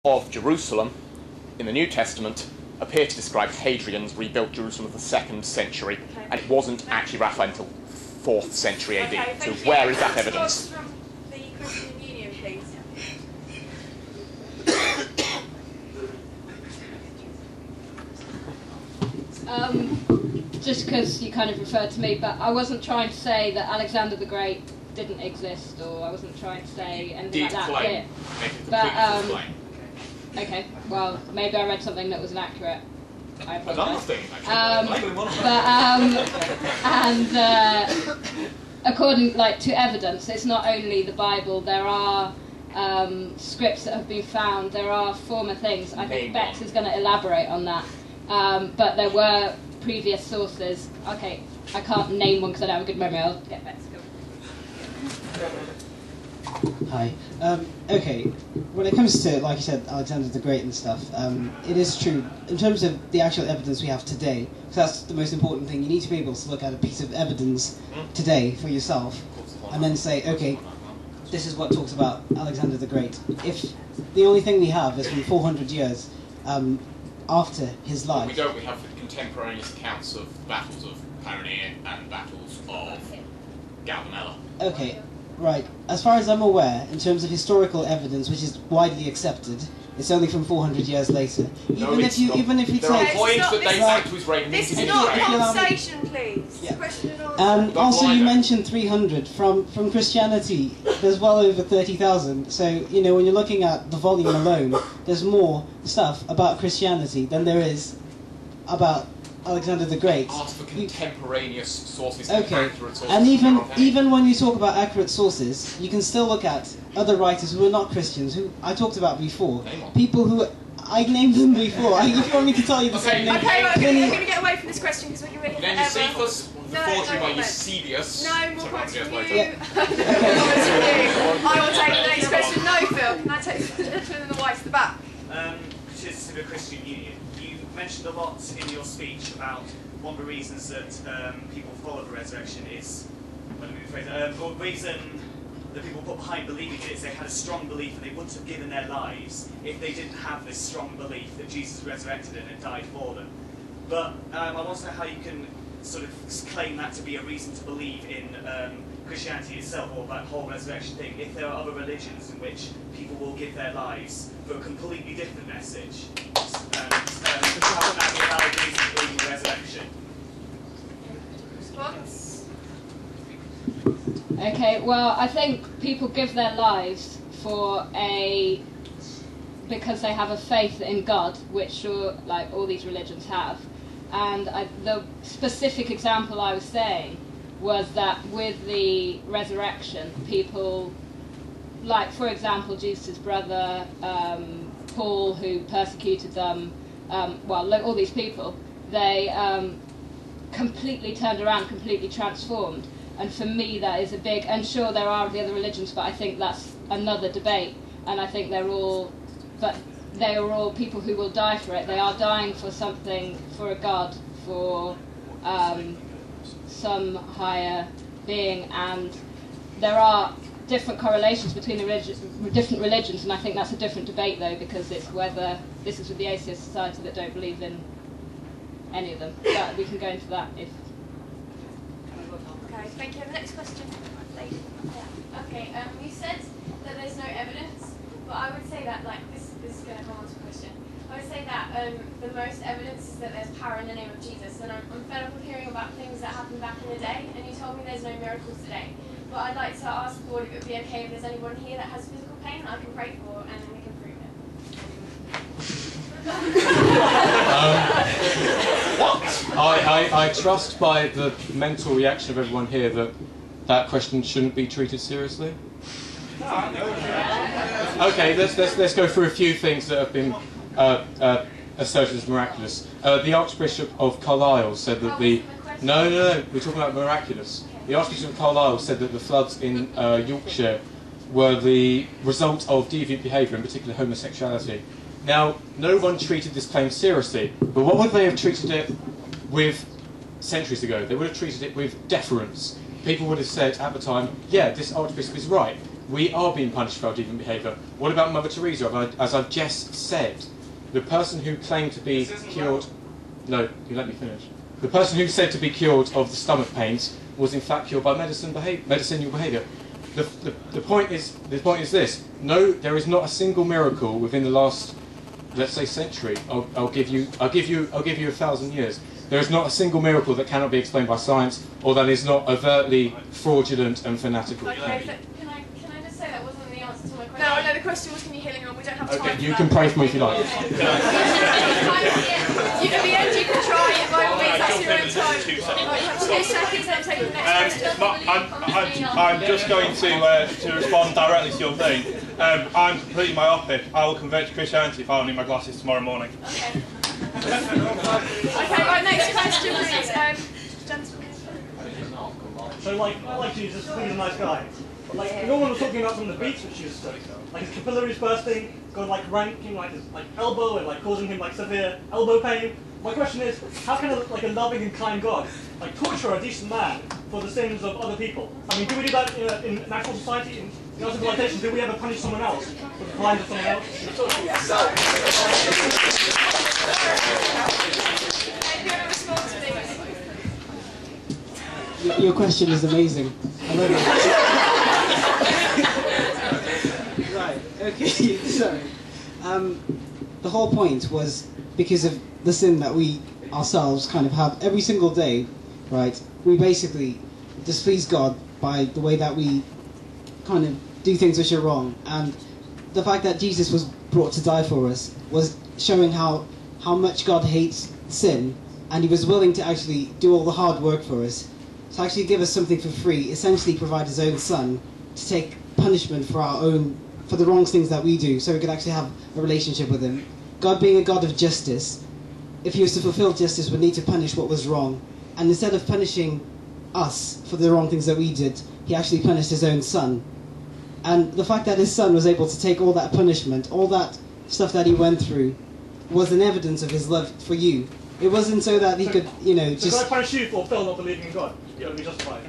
of Jerusalem in the New Testament appear to describe Hadrian's rebuilt Jerusalem of the 2nd century, and it wasn't actually Raphael until 4th century AD. So where is that evidence? From the Christian Union, please. Just because you kind of referred to me, but I wasn't trying to say that Alexander the Great didn't exist, or I wasn't trying to say anything like that here. But okay, well, maybe I read something that was inaccurate. I apologise. According to evidence, it's not only the Bible. There are scripts that have been found. There are former things. I think Bex is going to elaborate on that. But there were previous sources. Okay, I can't name one because I don't have a good memory. I'll get Bex to go. Hi. Okay, when it comes to, like you said, Alexander the Great and stuff, it is true. In terms of the actual evidence we have today, because that's the most important thing, you need to be able to look at a piece of evidence today for yourself, and then say, okay, this is what talks about Alexander the Great. If the only thing we have is from 400 years after his life... We don't. We have contemporaneous accounts of battles of Paranea and battles of Gaugamela. Okay. Right. As far as I'm aware, in terms of historical evidence, which is widely accepted, it's only from 400 years later. Even if you say point that dates back to his reign. This is not a conversation, please. Yeah. Question and answer. Also, you mentioned 300 from Christianity. There's well over 30,000. So when you're looking at the volume alone, there's more stuff about Christianity than there is about Alexander the Great. Ask for contemporaneous sources. Okay, sources, and even when you talk about accurate sources, you can still look at other writers who are not Christians, who I talked about before. People who I named them before. If you want me to tell you the same name. Okay, we're going to get away from this question because we're going to get Eusebius, the forgery by Eusebius. No, more points from you. I will take the next question. No, Phil. Can I take the gentleman in the white to the back? Which is to the Christian Union. You mentioned a lot in your speech about one of the reasons that people follow the resurrection is, the reason that people put behind believing it is they had a strong belief and they wouldn't have given their lives if they didn't have this strong belief that Jesus resurrected and died for them. But I want to know how you can sort of claim that to be a reason to believe in Christianity itself, or that whole resurrection thing, if there are other religions in which people will give their lives for a completely different message. How can that be a valid reason to believe in resurrection? Response? Okay, well, I think people give their lives because they have a faith in God, which all these religions have. And the specific example I was saying was that with the resurrection, people, for example, Jesus' brother, Paul, who persecuted them, all these people, they completely turned around, completely transformed. And for me, that is a big... And sure, there are the other religions, but I think that's another debate. And I think they are all people who will die for it. They are dying for something, for a God, for some higher being. And there are different correlations between the different religions, and I think that's a different debate, though, because it's whether... This is with the Atheist Society that don't believe in any of them. But we can go into that if... Okay, thank you. The next question, lady. Yeah. Okay, you said that there's no evidence, but I would say that, this is going to come on to a question. I would say that the most evidence is that there's power in the name of Jesus, and I'm fed up of hearing about things that happened back in the day, and you told me there's no miracles today. But I'd like to ask the board if it would be okay if there's anyone here that has physical pain that I can pray for, and then we can prove it. I trust by the mental reaction of everyone here that question shouldn't be treated seriously. Okay, let's go through a few things that have been asserted as miraculous. The Archbishop of Carlisle said that No, we're talking about miraculous. The Archbishop of Carlisle said that the floods in Yorkshire were the result of deviant behaviour, in particular homosexuality. Now, no one treated this claim seriously, but what would they have treated it with centuries ago? They would have treated it with deference. People would have said at the time, yeah, this Archbishop is right. we are being punished for our deviant behaviour. What about Mother Teresa? As I've just said, the person who claimed to be cured... No, you let me finish. The person who said to be cured of the stomach pains was in fact cured by medicinal behaviour. The point is this: no, there is not a single miracle within the last, let's say, century. I'll give you 1,000 years. There is not a single miracle that cannot be explained by science, or that is not overtly fraudulent and fanatical. Okay, so can I just say that wasn't the answer to my question? No, no, the question was, can you heal anyone? We don't have time for You that. can pray for me if you like. At the end, you can try it by all means, that's your own time. Right, you have 2 seconds, then take the next question. I'm just going to respond directly to your thing. I'm completely myopic. I will convert to Christianity if I don't need my glasses tomorrow morning. Okay. Okay, right, next question, please. Gentlemen. So, I like Jesus, I think he's a nice guy. But, no one was talking about some of the beats which he was studying. Like his capillaries bursting, going ranking his elbow and causing him severe elbow pain. My question is, how can a loving and kind God torture a decent man for the sins of other people? I mean, do we do that in an actual society? In our civilization, do we ever punish someone else for the crimes of someone else? Your question is amazing. I love it. Right, okay, sorry. The whole point was because of the sin that we ourselves kind of have every single day, right? We basically displease God by the way that we kind of do things which are wrong. And the fact that Jesus was brought to die for us was showing how much God hates sin, and he was willing to actually do all the hard work for us, to actually give us something for free, essentially provide his own son to take punishment for the wrong things that we do, so we could actually have a relationship with him. God being a God of justice, if he was to fulfill justice, would need to punish what was wrong. And instead of punishing us for the wrong things that we did, he actually punished his own son. And the fact that his son was able to take all that punishment, all that stuff that he went through, was an evidence of his love for you. It wasn't so that he could, just... So can I punish you for Phil not believing in God? It'll be justified.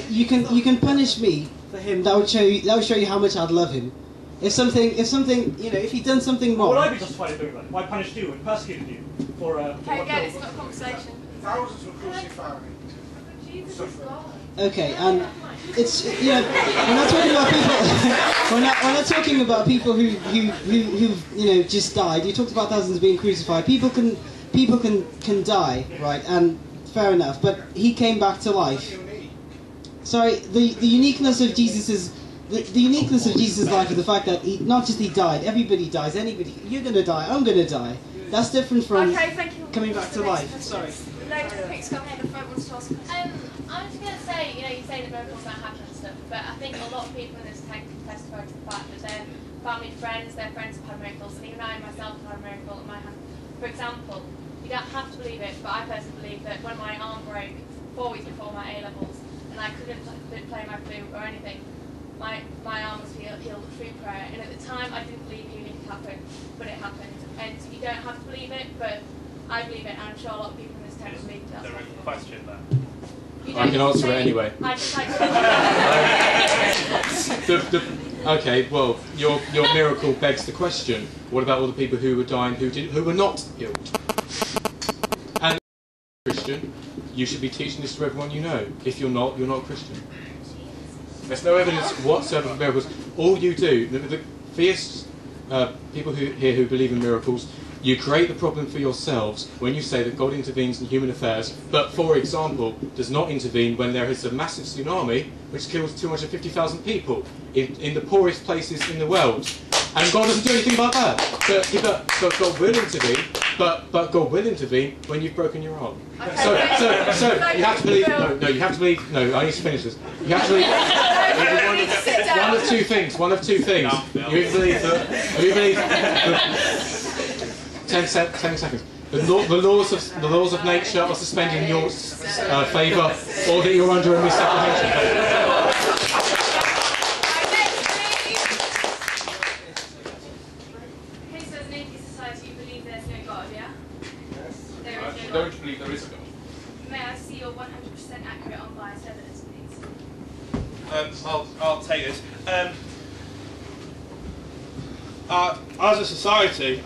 You can punish me for him. That would show you how much I'd love him. If something, if he'd done something wrong... Would I be justified in doing that? If I punished you and persecuted you for Okay, again, it's not a conversation. Thousands were crucified. Okay, and it's we're not talking about people. we're not talking about people who just died. You talked about thousands being crucified. People can die, right? And fair enough. But he came back to life. Sorry, the uniqueness of Jesus' life is the fact that he died. Everybody dies. You're gonna die. I'm gonna die. That's different from coming back to life. Sorry. Lady in the pink scarf in the front wants to ask a question. I'm just going to say, you say the miracles don't happen and stuff, but I think a lot of people in this text can testify to the fact that their family, friends, their friends have had miracles, and even I myself have had a miracle in my hand. For example, you don't have to believe it, but I personally believe that when my arm broke 4 weeks before my A-levels, and I couldn't play my flute or anything, my arm was healed through prayer, and at the time I didn't believe healing could happen, but it happened. And you don't have to believe it, but I believe it, and I'm sure a lot of people in this text believe that. There is a question there. I can answer it anyway. I just like Okay, well, your miracle begs the question: what about all the people who were dying who were not healed? And Christian, you should be teaching this to everyone you know. If you're not a Christian. There's no evidence whatsoever of miracles. All you do, the theists, people who believe in miracles, you create the problem for yourselves when you say that God intervenes in human affairs, but, for example, does not intervene when there is a massive tsunami which kills 250,000 people in the poorest places in the world. And God doesn't do anything about that. But God will intervene. But God will intervene when you've broken your arm. Okay, So you have to believe. No, you have to believe. No, I need to finish this. You have to believe. One of two things. You believe that. 10 seconds. The laws of nature are suspended in your favour, or that you're under a misapprehension. Okay, so as an Atheist Society, you believe there's no God, yeah? Yes. There is no God. Don't believe there is a God. May I see your 100% accurate unbiased evidence, please? I'll take this. as a society,